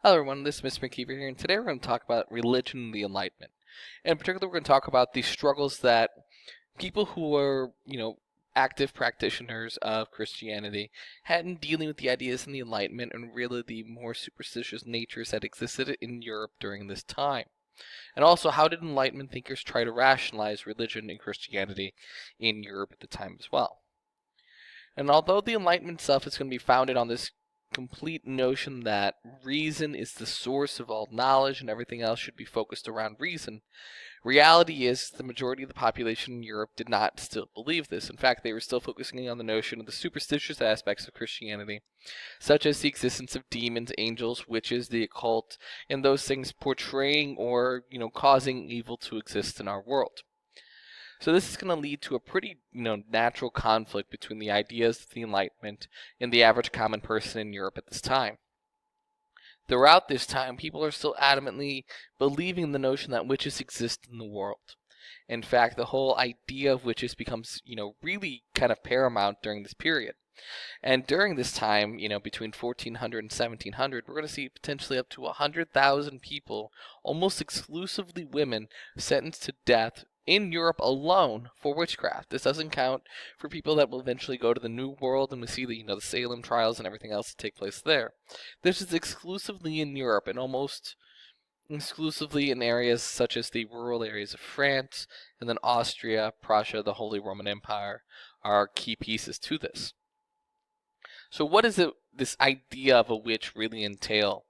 Hello everyone, this is Mr. McKeever here, and today we're going to talk about religion and the Enlightenment. In particular, we're going to talk about the struggles that people who were, active practitioners of Christianity had in dealing with the ideas in the Enlightenment and really the more superstitious natures that existed in Europe during this time. And also, how did Enlightenment thinkers try to rationalize religion and Christianity in Europe at the time as well? And although the Enlightenment itself is going to be founded on this complete notion that reason is the source of all knowledge and everything else should be focused around reason, reality is the majority of the population in Europe did not still believe this. In fact, they were still focusing on the notion of the superstitious aspects of Christianity, such as the existence of demons, angels, witches, the occult, and those things portraying or, causing evil to exist in our world. So this is going to lead to a pretty, natural conflict between the ideas of the Enlightenment and the average common person in Europe at this time. Throughout this time, people are still adamantly believing the notion that witches exist in the world. In fact, the whole idea of witches becomes, really kind of paramount during this period. And during this time, between 1400 and 1700, we're going to see potentially up to 100,000 people, almost exclusively women, sentenced to death in Europe alone for witchcraft. This doesn't count for people that will eventually go to the New World, and we see the Salem trials and everything else that take place there. This is exclusively in Europe, and almost exclusively in areas such as the rural areas of France, and then Austria, Prussia, the Holy Roman Empire are key pieces to this. So what does this idea of a witch really entail?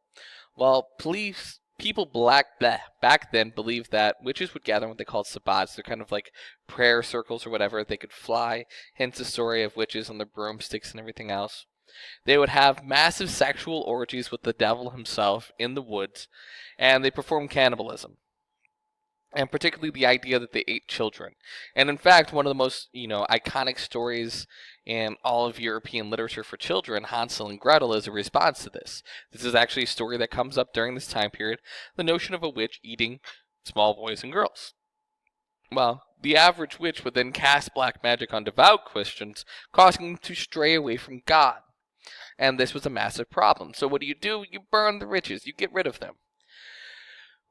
Well, people back then believed that witches would gather in what they called sabbats. They're kind of like prayer circles or whatever. They could fly, hence the story of witches on their broomsticks and everything else. They would have massive sexual orgies with the devil himself in the woods, and they performed cannibalism. And particularly the idea that they ate children. And in fact, one of the most, iconic stories in all of European literature for children, Hansel and Gretel, is a response to this. This is actually a story that comes up during this time period, the notion of a witch eating small boys and girls. Well, the average witch would then cast black magic on devout Christians, causing them to stray away from God. And this was a massive problem. So what do? You burn the witches. You get rid of them.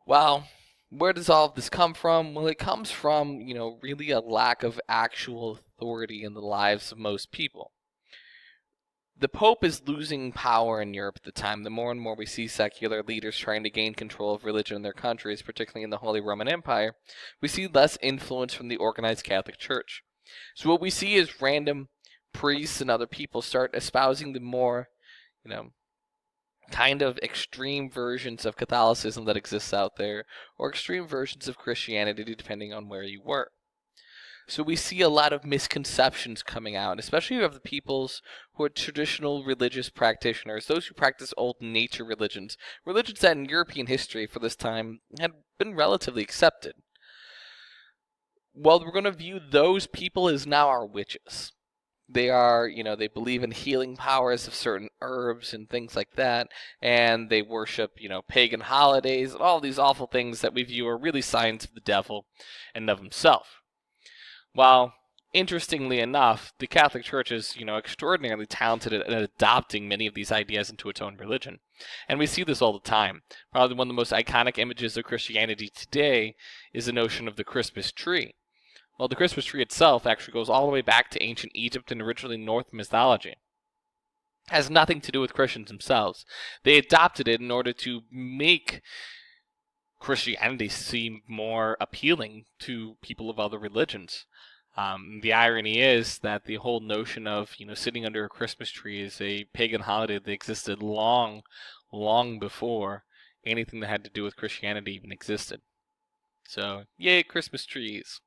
Well, where does all of this come from? Well, it comes from, really a lack of actual authority in the lives of most people. The Pope is losing power in Europe at the time. The more and more we see secular leaders trying to gain control of religion in their countries, particularly in the Holy Roman Empire, we see less influence from the organized Catholic Church. So what we see is random priests and other people start espousing the more, kind of extreme versions of Catholicism that exists out there, or extreme versions of Christianity depending on where you were. So we see a lot of misconceptions coming out, especially of the peoples who are traditional religious practitioners, those who practice old nature religions that in European history for this time had been relatively accepted. Well, we're going to view those people as now our witches. They are, they believe in healing powers of certain herbs and things like that, and they worship, pagan holidays and all these awful things that we view are really signs of the devil and of himself. Well, interestingly enough, the Catholic Church is, extraordinarily talented at adopting many of these ideas into its own religion. And we see this all the time. Probably one of the most iconic images of Christianity today is the notion of the Christmas tree. Well, the Christmas tree itself actually goes all the way back to ancient Egypt and originally Norse mythology. It has nothing to do with Christians themselves. They adopted it in order to make Christianity seem more appealing to people of other religions. The irony is that the whole notion of sitting under a Christmas tree is a pagan holiday that existed long, long before anything that had to do with Christianity even existed. So, yay, Christmas trees.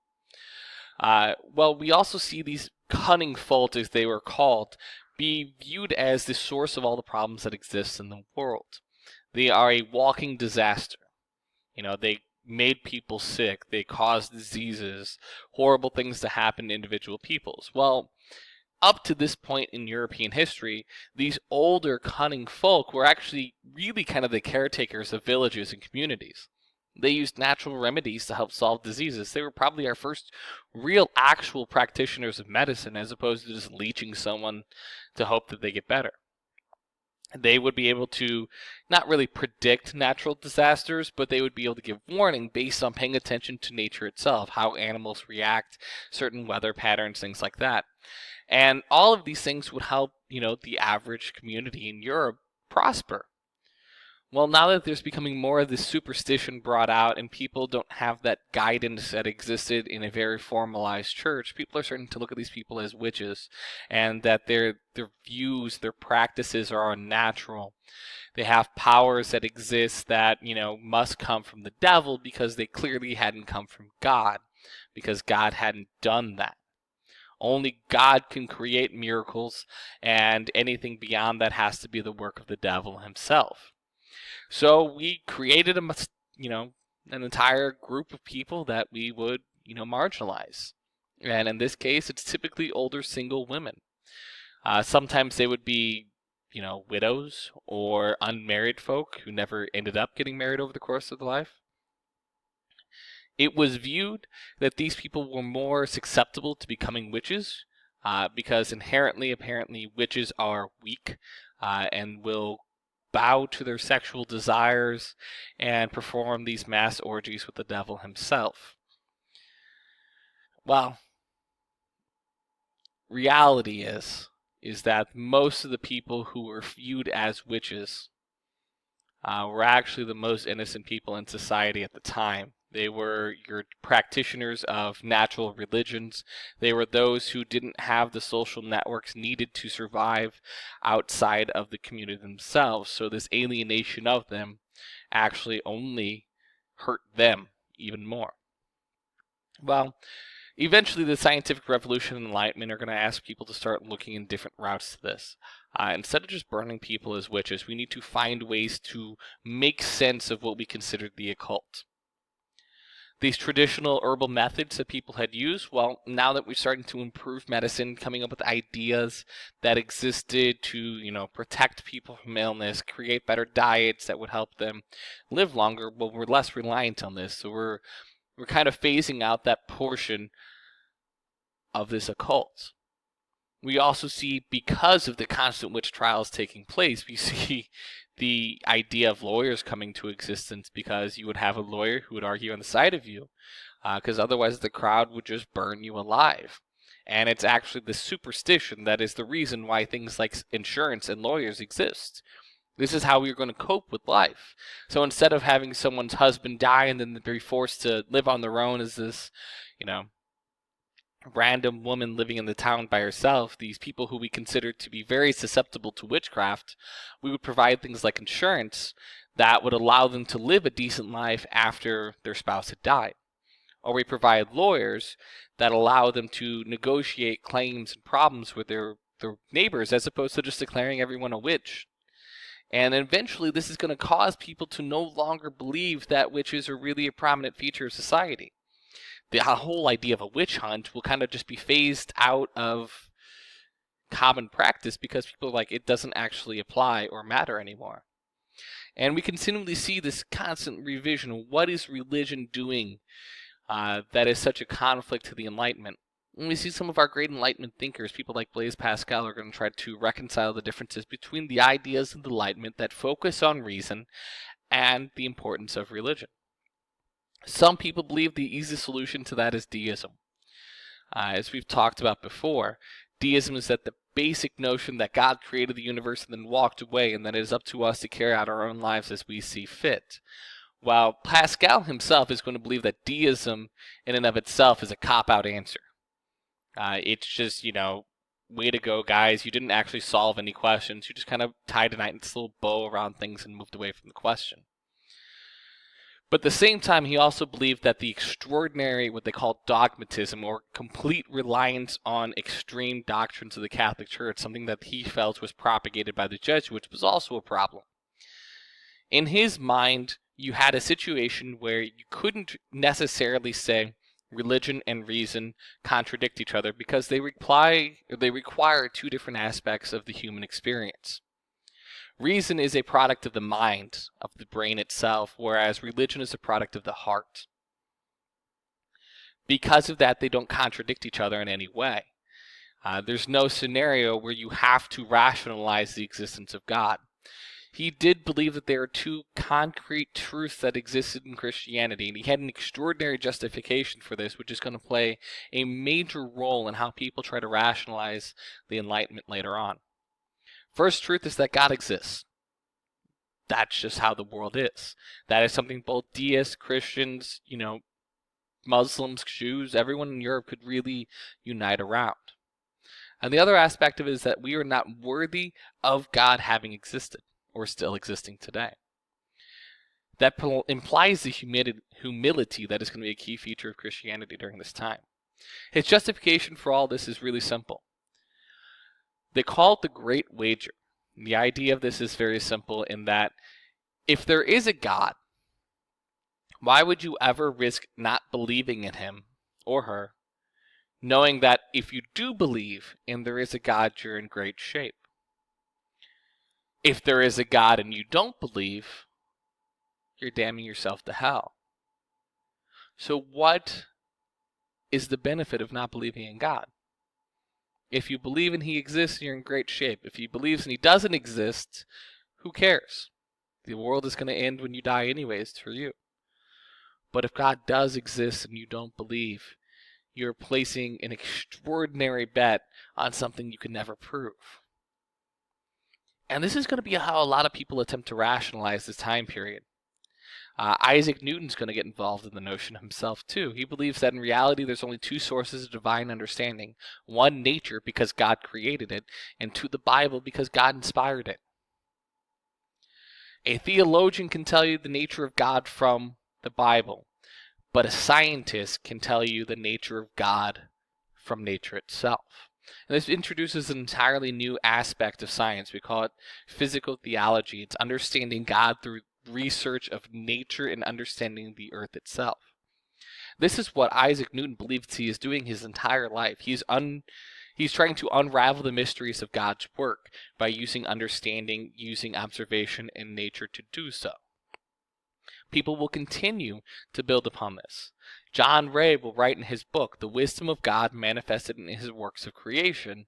Well, we also see these cunning folk, as they were called, be viewed as the source of all the problems that exist in the world. They are a walking disaster. They made people sick. They caused diseases, horrible things to happen to individual peoples. Well, up to this point in European history, these older cunning folk were actually really kind of the caretakers of villages and communities. They used natural remedies to help solve diseases. They were probably our first real actual practitioners of medicine, as opposed to just leeching someone to hope that they get better. They would be able to not really predict natural disasters, but they would be able to give warning based on paying attention to nature itself, how animals react, certain weather patterns, things like that. And all of these things would help, the average community in Europe prosper. Well, now that there's becoming more of this superstition brought out and people don't have that guidance that existed in a very formalized church, people are starting to look at these people as witches, and that their views, their practices are unnatural. They have powers that exist that, must come from the devil because they clearly hadn't come from God, because God hadn't done that. Only God can create miracles, and anything beyond that has to be the work of the devil himself. So we created an entire group of people that we would, marginalize. And in this case, it's typically older single women. Sometimes they would be, widows or unmarried folk who never ended up getting married over the course of their life. It was viewed that these people were more susceptible to becoming witches because inherently, apparently, witches are weak and will bow to their sexual desires and perform these mass orgies with the devil himself. Well, reality is that most of the people who were viewed as witches were actually the most innocent people in society at the time. They were your practitioners of natural religions. They were those who didn't have the social networks needed to survive outside of the community themselves. So this alienation of them actually only hurt them even more. Well, eventually the scientific revolution and enlightenment are going to ask people to start looking in different routes to this. Instead of just burning people as witches, we need to find ways to make sense of what we considered the occult. These traditional herbal methods that people had used, well, now that we're starting to improve medicine, coming up with ideas that existed to, protect people from illness, create better diets that would help them live longer, well, we're less reliant on this. So we're kind of phasing out that portion of this occult. We also see, because of the constant witch trials taking place, we see the idea of lawyers coming to existence, because you would have a lawyer who would argue on the side of you, because otherwise the crowd would just burn you alive. And it's actually the superstition that is the reason why things like insurance and lawyers exist. This is how we're going to cope with life. So instead of having someone's husband die and then be forced to live on their own as this, random woman living in the town by herself, these people who we consider to be very susceptible to witchcraft, we would provide things like insurance that would allow them to live a decent life after their spouse had died. Or we provide lawyers that allow them to negotiate claims and problems with their neighbors, as opposed to just declaring everyone a witch. And eventually this is going to cause people to no longer believe that witches are really a prominent feature of society. The whole idea of a witch hunt will kind of just be phased out of common practice because people are like, it doesn't actually apply or matter anymore. And we continually see this constant revision of what is religion doing that is such a conflict to the Enlightenment. And we see some of our great Enlightenment thinkers, people like Blaise Pascal, are going to try to reconcile the differences between the ideas of the Enlightenment that focus on reason and the importance of religion. Some people believe the easy solution to that is deism. As we've talked about before, deism is that the basic notion that God created the universe and then walked away, and that it is up to us to carry out our own lives as we see fit. While Pascal himself is going to believe that deism in and of itself is a cop-out answer. It's just, way to go, guys. You didn't actually solve any questions. You just kind of tied a nice little bow around things and moved away from the question. But at the same time, he also believed that the extraordinary, what they call dogmatism, or complete reliance on extreme doctrines of the Catholic Church, something that he felt was propagated by the Jesuits, was also a problem. In his mind, you had a situation where you couldn't necessarily say religion and reason contradict each other because they require two different aspects of the human experience. Reason is a product of the mind, of the brain itself, whereas religion is a product of the heart. Because of that, they don't contradict each other in any way. There's no scenario where you have to rationalize the existence of God. He did believe that there are two concrete truths that existed in Christianity, and he had an extraordinary justification for this, which is going to play a major role in how people try to rationalize the Enlightenment later on. First truth is that God exists. That's just how the world is. That is something both deists, Christians, Muslims, Jews, everyone in Europe could really unite around. And the other aspect of it is that we are not worthy of God having existed or still existing today. That implies the humility that is going to be a key feature of Christianity during this time. His justification for all this is really simple. They call it the Great Wager. The idea of this is very simple in that if there is a God, why would you ever risk not believing in him or her, knowing that if you do believe and there is a God, you're in great shape? If there is a God and you don't believe, you're damning yourself to hell. So what is the benefit of not believing in God? If you believe and he exists, you're in great shape. If he believes and he doesn't exist, who cares? The world is going to end when you die anyways for you. But if God does exist and you don't believe, you're placing an extraordinary bet on something you can never prove. And this is going to be how a lot of people attempt to rationalize this time period. Isaac Newton's going to get involved in the notion himself too. He believes that in reality there's only two sources of divine understanding. One, nature, because God created it, and two, the Bible, because God inspired it. A theologian can tell you the nature of God from the Bible, but a scientist can tell you the nature of God from nature itself. And this introduces an entirely new aspect of science. We call it physical theology. It's understanding God through research of nature and understanding the earth itself. This is what Isaac Newton believes he is doing his entire life. He's trying to unravel the mysteries of God's work by using understanding, using observation and nature to do so. People will continue to build upon this. John Ray will write in his book, The Wisdom of God Manifested in His Works of Creation,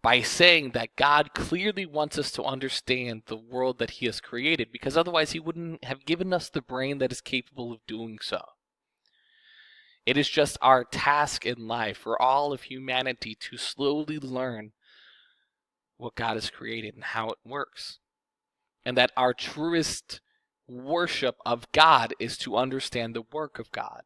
by saying that God clearly wants us to understand the world that he has created, because otherwise he wouldn't have given us the brain that is capable of doing so. It is just our task in life for all of humanity to slowly learn what God has created and how it works. And that our truest worship of God is to understand the work of God.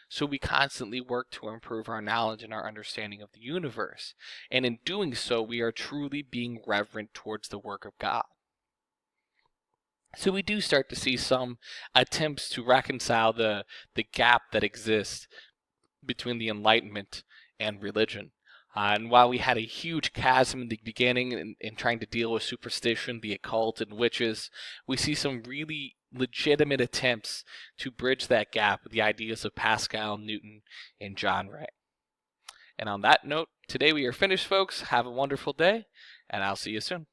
So we constantly work to improve our knowledge and our understanding of the universe. And in doing so, we are truly being reverent towards the work of God. So we do start to see some attempts to reconcile the gap that exists between the Enlightenment and religion. And while we had a huge chasm in the beginning in trying to deal with superstition, the occult, and witches, we see some really legitimate attempts to bridge that gap with the ideas of Pascal, Newton, and John Ray. And on that note, today we are finished, folks. Have a wonderful day, and I'll see you soon.